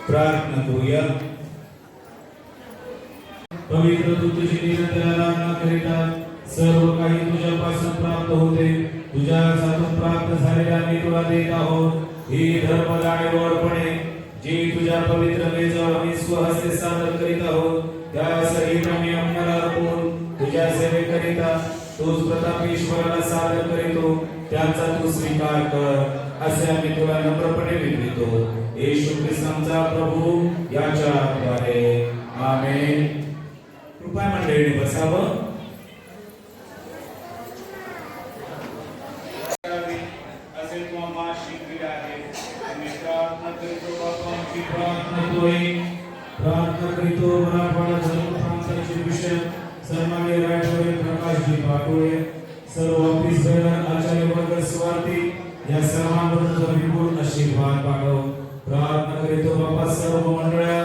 प्रार्थना करूया. पवित्र तू तुझी निरंतर आराधना करिता सर्व काही तुझ्यापासून प्राप्त होते. तुझ्या हातून प्राप्त झालेल्या आम्ही तुला देत आहोत. ही धर्म आणि वळपणे जी तुझ्या पवित्र मेजावर आम्ही स्वहस्ते सादर करीत आहोत त्या सहित आम्ही आम्हाला अर्पण तुझ्या सेवेकरिता तूच प्रतापेश्वराला सादर करीतो. त्यांचा तू स्वीकार कर असे आम्ही तुला नम्रपणे विनवितो. येशू ख्रिस्त आमचा प्रभू याच्याद्वारे आमेन. कृपया मंडळीने बसावं. प्रार्थना करीतो मराठवाडा धर्म प्रांताचे विषय सन्माननीय रायटोरे प्रकाशजी पाटोळे, सर्व ऑफिस बेरर आचार्य वर्ग स्वार्थी या सर्वांवर तुझा विपुल आशीर्वाद पाठव. प्रार्थना करीतो बाबा सर्व मंडळ्या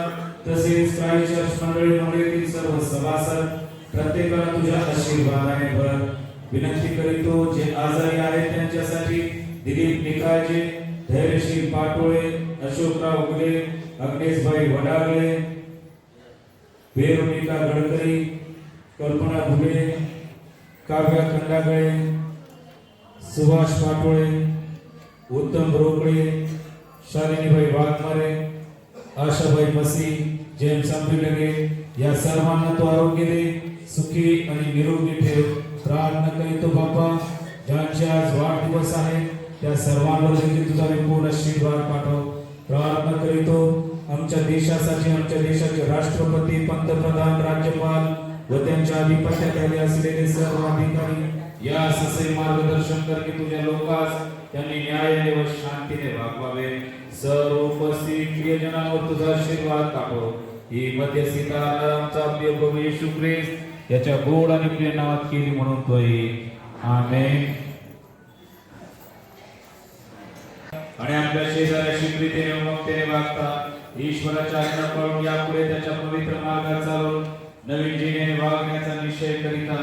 तसेच काही चर्च मंडळीतील सर्व सभासद प्रत्येकाला तुझ्या आशीर्वादाने भर. विनंती करीतो जे आजारी आहेत त्यांच्यासाठी दिलीप निकाळजे, धैर्यशील पाटोळे, अशोकराव गुले, अग्नेशभाई वडागळे, वेरुनिका गडकरी, कल्पना भुले, काव्या खंडागळे, सुभाष पाटोळे, उत्तम रोकडे, शालिनीबाई वाघमारे, आशाबाई मसी, जेम्स आंबिलगे या सर्वांना तो आरोग्य दे, सुखी आणि निरोगी ठेव. प्रार्थना करीतो बापा ज्यांचे आज वाढदिवस आहे त्या सर्वांवर देखील तुझा विपुल आशीर्वाद पाठव. प्रार्थना करीतो आमच्या देशासाठी आमच्या देशाचे राष्ट्रपती, पंतप्रधान, राज्यपाल व त्यांच्या अधिपत्याखाली असलेले सर्व अधिकारी या ससे मार्गदर्शन कर की तुझ्या लोकांस त्यांनी न्यायाने व शांतीने वागवावे. सर्व उपस्थित प्रियजनांवर तुझा आशीर्वाद पाठव. ही मध्यस्थीता आमचा प्रिय प्रभू येशू ख्रिस्त याच्या गोड आणि प्रिय नावात केली म्हणून तोय. आमेन. आणि आपल्या शेजाऱ्याशी प्रीतीने ममतेने वागता ईश्वराच्या आज्ञा पाळून यापुढे त्याच्या पवित्र मार्गात चालून नवीन जीवनाने वागण्याचा निश्चय करिता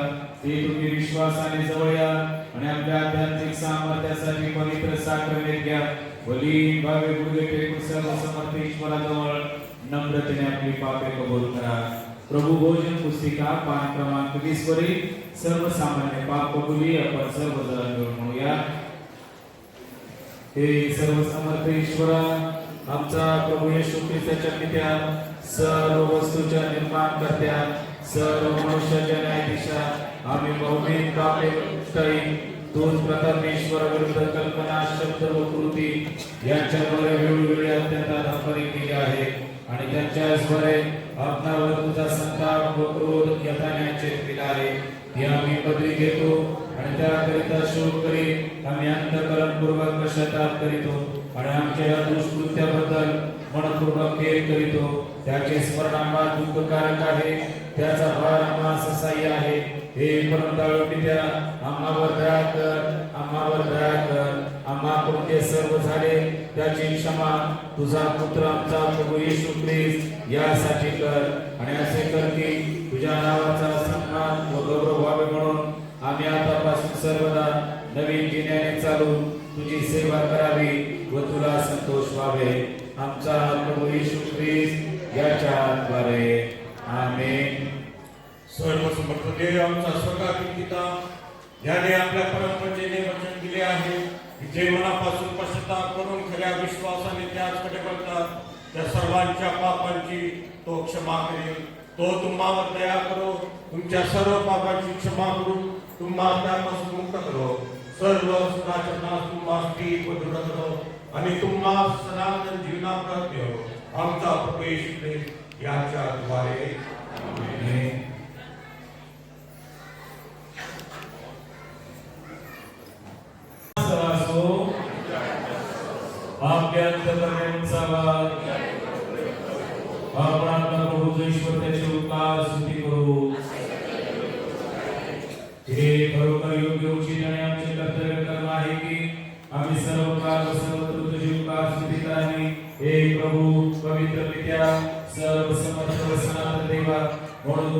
ते तुम्ही विश्वासाने जवळ या आणि आपल्या आध्यात्मिक सामर्थ्यासाठी पवित्र साक्रमेंट घ्या. वली भावे गुडघे टेकून सर्व समर्थ ईश्वराजवळ नम्रतेने आपली पापे कबूल करा. प्रभू भोजन पुस्तिका पान क्रमांक 20 वरील सर्वसामान्य पाप कबुली आपण सर्वजण मिळून म्हणूया. हे सर्व समर्थ ईश्वरा आमचा प्रभू येशू ख्रिस्ताच्या पित्या, सर्व वस्तूच्या निर्माण करत्या, सर्व मनुष्याच्या न्यायाधीशा, आम्ही बहुमेन पापे तोच प्रतापेश्वर विरुद्ध कल्पना, शब्द व कृती यांच्याद्वारे वेळोवेळी अत्यंत अधपरी केली आहे आणि त्यांच्याद्वारे आपणावर तुझा संताप व क्रोध यथाण्याचे केला आहे. हे आम्ही पदरी घेतो आणि त्याकरिता शोध करीत आम्ही अंतःकरणपूर्वक पश्चाताप करीतो आणि आमच्या या दुष्कृत्याबद्दल मनपूर्वक खेद करीतो. त्याचे स्मरण आम्हाला दुःखकारक आहे, त्याचा भार आम्हाला ससाय्य आहे. हे परमदयाळू पित्या, आम्हावर दया कर, आम्हावर दया कर. आम्हाकडून जे सर्व झाले त्याची क्षमा तुझा पुत्र आमचा प्रभू येशू ख्रिस्त यासाठी कर आणि असे कर की तुझ्या नावाचा सन्मान व गौरव व्हावे म्हणून आम्ही आतापासून सर्वदा नवीन जीवनाने चालून तुझी सेवा करावी व तुला संतोष व्हावे. आमचा प्रभू येशू ख्रिस्त याच्याद्वारे आमेन. सर्व समर्थ देव आमचा स्वर्गातील पिता, ज्याने आपल्या परमप्रभूचे वचन दिले आहे की जे मनापासून पश्चाताप करून खऱ्या विश्वासाने त्याचकडे वळतात त्या सर्वांच्या पापांची तो क्षमा करेल. तो तुम्हावर दया करो, तुमच्या सर्व पापांची क्षमा करून तुम्हाला त्यापासून मुक्त करो, सर्व सुखाच्या नाश तुम्हाला स्थिर व दृढ करो आणि तुम्हाला सनातन जीवनाप्रत देव. आमचा प्रभू येशू ख्रिस्त याच्याद्वारे आमेन. आपण आपला प्रभू ईश्वर त्याचे उपकार स्तुती करू. हे खरोखर योग्य उचित आणि आमचे कर्तव्य कर्म आहे की आम्ही सर्व काळ सर्वत्र तुझी उपकार स्तुती करावी. हे प्रभू पवित्र पित्या, सर्व समर्थ व सनातन देवा, म्हणून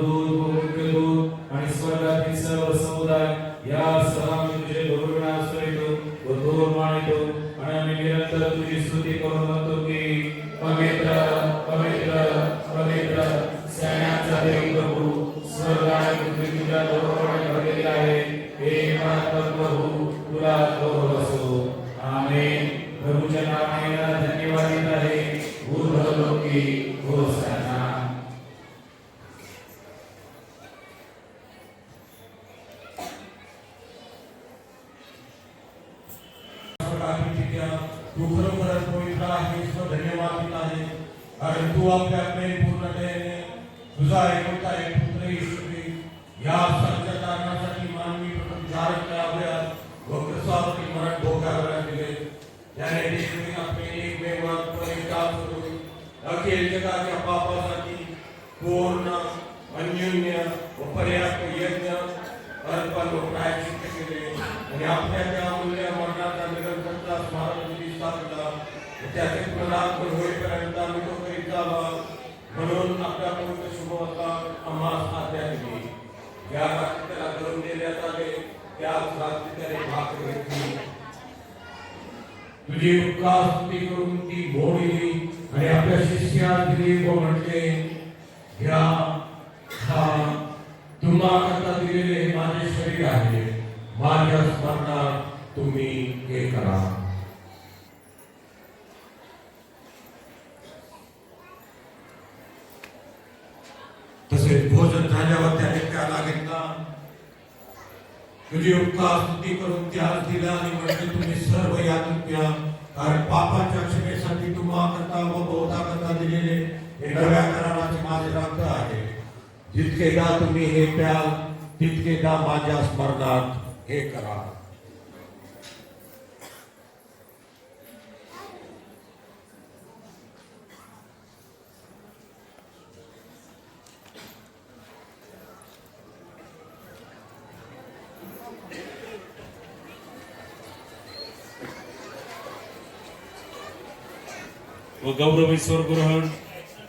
मुख्य दूत आणि स्वर्गातील सर्व समुदाय यासह आम्ही तुझे गौरवनास करीतो व तोर मानितो आणि आम्ही निरंतर तुझी स्तुती करून म्हणतो की पवित्र माफित आहे, कारण तू आपल्या प्रेमपूर्ण दयेने तुझा एकुलता एक पुत्र येशू ख्रिस्त या सत्य कारणासाठी मानवी प्रथम धारण कराव्यात व ख्रिस्तावरील मरण भोगाव्या दिले. त्याने देखील आपले एकमेव परित्याग करून अखिल जगाच्या पापासाठी पूर्ण अन्योन्य व पर्याप्त यज्ञ अर्पण व प्रायश्चित्त केले आणि आपल्या त्या मूल्य मरणाचा निरंतरता स्मारक स्थापला. त्याचे पुनरागमन होईपर्यंत आम्ही तो करीत जावा म्हणून आपल्या पवित्र शुभवता आम्हास आज्ञा दिली. ज्या रात्री त्याला करून देण्यात आले त्याच रात्री त्याने भाकर घेतली, तुझी उपकार स्तुती करून ती मोडली आणि आपल्या शिष्यास दिली व म्हटले, घ्या खा, तुम्हाकरता दिलेले हे माझे शरीर आहे, माझ्या स्मरणात तुम्ही हे करा. तसेच भोजन झाल्यावर त्याने प्याला घेतला, तुझी उपकार स्तुती करून त्यास दिला आणि म्हटले, तुम्ही सर्व यातून प्या, कारण पापाच्या क्षमेसाठी तुम्हाकरता व बहुताकरता दिलेले हे नव्या कराराचे माझे रक्त आहे. जितकेदा तुम्ही हे प्याल तितकेदा माझ्या स्मरणात हे करा. व गौरवी स्वर्गग्रहण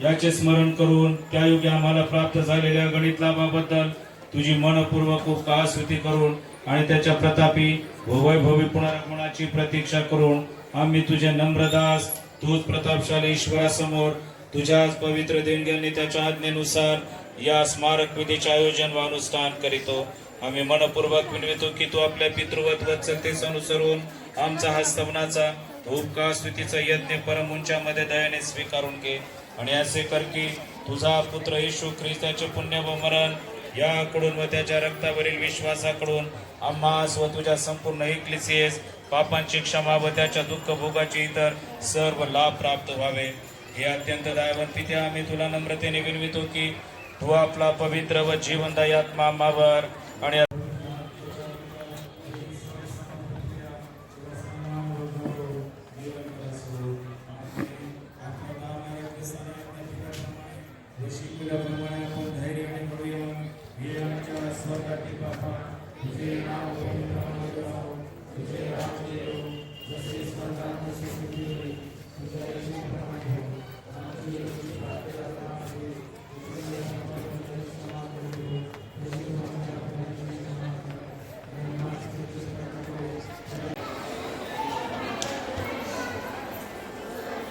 याचे स्मरण करून त्या योगी आम्हाला प्राप्त झालेल्या गणित लाभाबद्दल तुझी मनपूर्वक उपकार स्तुती करून आणि त्याच्या प्रतापी व वैभवी पुनरागमनाची प्रतीक्षा करून आम्ही तुझे नम्रदास तूच प्रतापशाली ईश्वरासमोर तुझ्याच पवित्र देणग्यांनी त्याच्या आज्ञेनुसार या स्मारक विधीचे आयोजन व अनुष्ठान करीतो. आम्ही मनपूर्वक विनवितो की तू आपल्या पितृवत वत्सलतेस अनुसरून आमचा हा स्तवनाचा उपकार स्तुतीचा यज्ञ परम उंचामध्ये दयाने स्वीकारून घे आणि असे कर की तुझा पुत्र येशू ख्रिस्ताचे पुण्य व मरण याकडून व त्याच्या रक्तावरील विश्वासाकडून आम्हास व तुझ्या संपूर्ण इक्लिसियेस पापांची क्षमा व त्याच्या दुःख भोगाचे इतर सर्व लाभ प्राप्त व्हावे. हे अत्यंत दयावान पित्या, आम्ही तुला नम्रतेने विनवितो की तू आपला पवित्र व जीवनदायी आत्मा आम्हावर आणि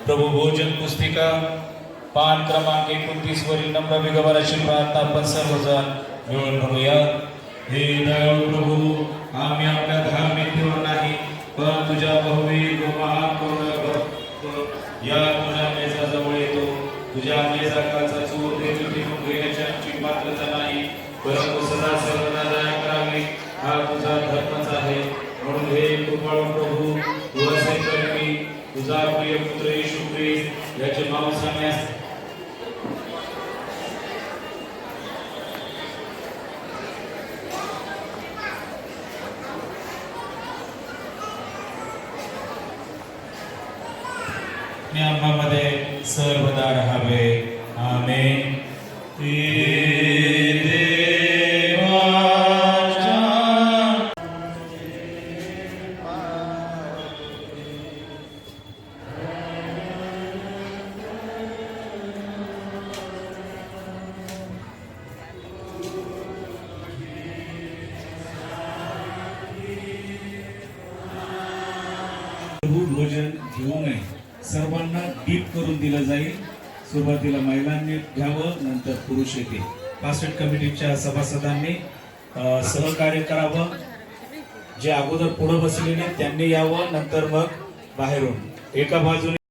प्रभू भोजन पुस्तिका पान क्रमांक 29 वरील नम्र विगवाराची प्रार्थना आपण सर्वजण मिळून म्हणूया. हे दयाळू प्रभू, आम्ही आपल्या धार्मिकतेवर नाही पण तुझ्या बहुविध व महान करुणावर या तुझ्या मेजाजवळ येतो. तुझ्या मेजाकाचा चूर देखील घेण्याची आमची पात्रता नाही, परंतु सदा सर्वदा दया करावी हा तुझा धर्मच आहे. म्हणून हे कृपाळू प्रभू, तू असे कर की तुझा प्रिय पुत्र येशू ख्रिस्त याचे मांस आम्हास आम्हामध्ये सर्वदा राहावे. आमेन. भोजन घेऊ नये, सर्वांना डीप करून दिलं जाईल. सुरुवातीला महिलांनी घ्यावं, नंतर पुरुष येतील. फास्टेड कमिटीच्या सभासदांनी सहकार्य करावं. जे अगोदर पुढे बसलेले त्यांनी यावं, नंतर मग बाहेरून एका बाजूने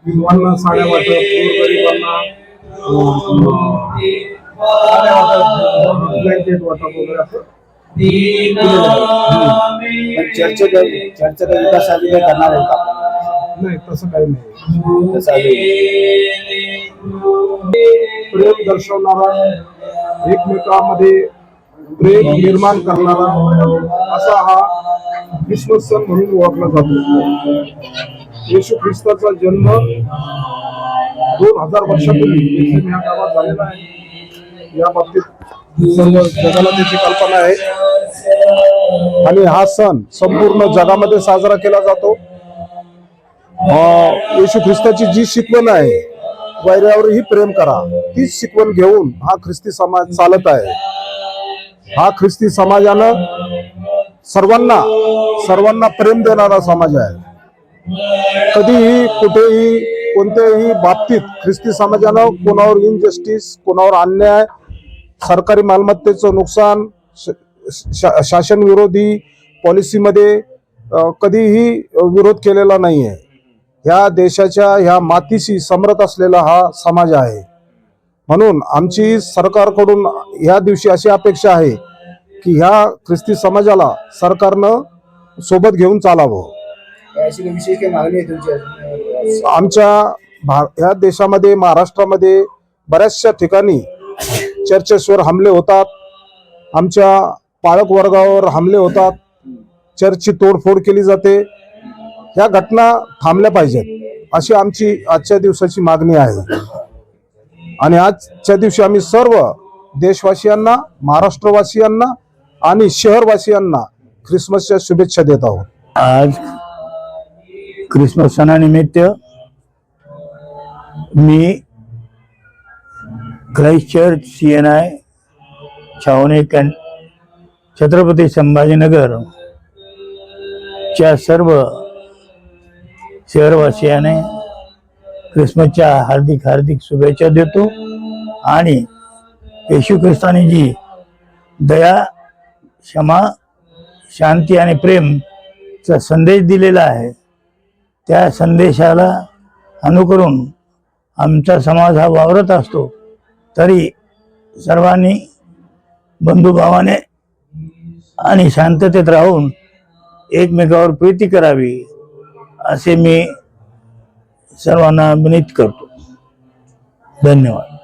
विद्वांना साड्या वाटप, गोरगरिबांना साड्या वाटप, ब्लँकेट वाटप वगैरे असं चर्चेचा विकासासाठी काही करणार आहे का? नाही, तसं काही नाही. तसं प्रेम दर्शवणारा, एकमेकांमध्ये प्रेम निर्माण करणारा असा हा ख्रिसमस सण म्हणून ओळखला जातो. येशू ख्रिस्ताचा जन्म 2000 वर्षापूर्वी बेथलेहेम या गावात झालेला आहे. या बाबतीत सर्व जगाला त्याची कल्पना आहे आणि हा सण संपूर्ण जगामध्ये साजरा केला जातो. येशू ख्रिस्ताची जी शिकवण आहे, वैऱ्यावरही प्रेम करा, तीच शिकवण घेऊन हा ख्रिस्ती समाज चालत आहे. हा ख्रिस्ती समाजानं सर्वांना प्रेम देणारा समाज आहे. कधीही कुठेही कोणत्याही बाबतीत ख्रिस्ती समाजानं कोणावर इनजस्टिस, कोणावर अन्याय, सरकारी मालमत्तेचं नुकसान, शासन विरोधी पॉलिसीमध्ये कधीही विरोध केलेला नाहीये. ह्या देशाच्या ह्या मातीशी समरत असलेला हा समाज आहे. म्हणून आमची सरकारकडून ह्या दिवशी अशी अपेक्षा आहे की ह्या ख्रिस्ती समाजाला सरकारनं सोबत घेऊन चालावं. अशी विशेष काही मागणी आहे तुमची? आमच्या ह्या देशामध्ये, महाराष्ट्रामध्ये बऱ्याचशा ठिकाणी चर्चेसवर हमले होतात, आमच्या पालक वर्गावर हमले होतात, चर्चची तोडफोड केली जाते. ह्या घटना थांबल्या पाहिजेत अशी आमची आजच्या दिवसाची मागणी आहे. आणि आजच्या दिवशी आम्ही सर्व देशवासियांना, महाराष्ट्रवासियांना आणि शहरवासियांना ख्रिसमसच्या शुभेच्छा देत आहोत. आज ख्रिसमस सणानिमित्त मी ख्राइस्ट चर्च CNI छावणी छत्रपती संभाजीनगर च्या सर्व शहरवासियाने ख्रिसमसच्या हार्दिक शुभेच्छा देतो. आणि येशू ख्रिस्ताने जी दया, क्षमा, शांती आणि प्रेमचा संदेश दिलेला आहे, त्या संदेशाला अनुकरून आमचा समाज हा वावरत असतो. तरी सर्वांनी बंधुभावाने आणि शांततेत राहून एकमेकावर प्रीती करावी असे मी सर्वांना विनंती करतो. धन्यवाद.